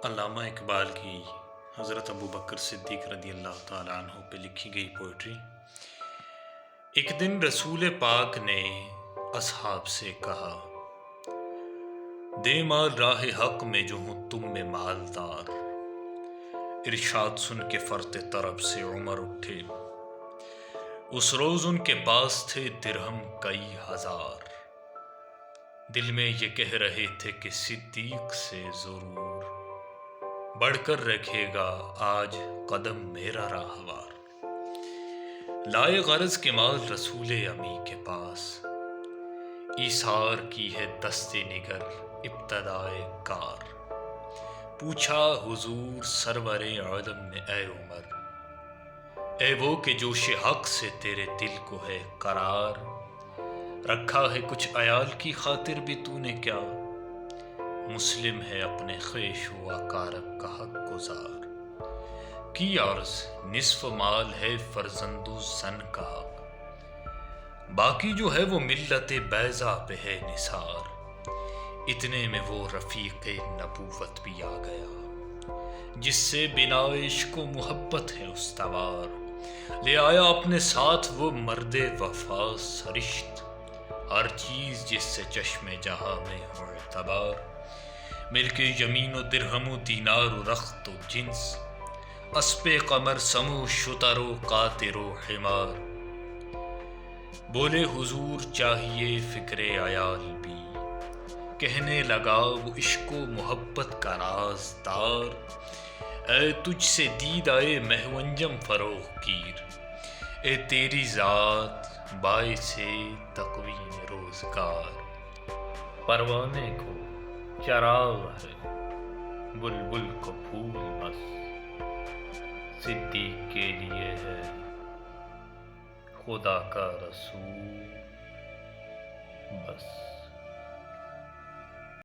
علامہ اقبال کی حضرت ابو بکر صدیق رضی اللہ تعالیٰ عنہ پہ لکھی گئی پوئٹری۔ ایک دن رسول پاک نے اصحاب سے کہا، دے مال راہ حق میں جو ہوں تم میں مالدار۔ ارشاد سن کے فرط طرب سے عمر اٹھے، اس روز ان کے پاس تھے درہم کئی ہزار۔ دل میں یہ کہہ رہے تھے کہ صدیق سے ضرور بڑھ کر رکھے گا آج قدم میرا راہوار۔ لائے غرض کے مال رسول امی کے پاس، ایثار کی ہے دست نگر ابتدائے کار۔ پوچھا حضور سرور عالم نے اے عمر، اے وہ کہ جوش حق سے تیرے دل کو ہے قرار، رکھا ہے کچھ عیال کی خاطر بھی تو نے کیا؟ مسلم ہے اپنے خویش و اقارب کا حق گزار۔ کی عرض نصف مال ہے فرزند و زن کا حق، باقی جو ہے وہ ملت بیضا پہ ہے نثار۔ اتنے میں وہ رفیق نبوت بھی آ گیا، جس سے بنا عشق و محبت ہے استوار۔ لے آیا اپنے ساتھ وہ مرد وفا سرشت، ہر چیز جس سے چشم جہاں میں ہو اعتبار۔ ملک یمین و درہم و دینار و رخت و جنس، اسپِ قمر سم و شتر و قاطر و حمار۔ بولے حضور چاہیے فکر عیال بھی، کہنے لگا وہ عشق و محبت کا رازدار۔ اے تجھ سے دید آئے محو انجم فروغ گیر، اے تیری ذات باعث تقویم روزگار۔ پروانے کو چراغ ہے بلبل کو پھول بس، صدیق کے لیے ہے خدا کا رسول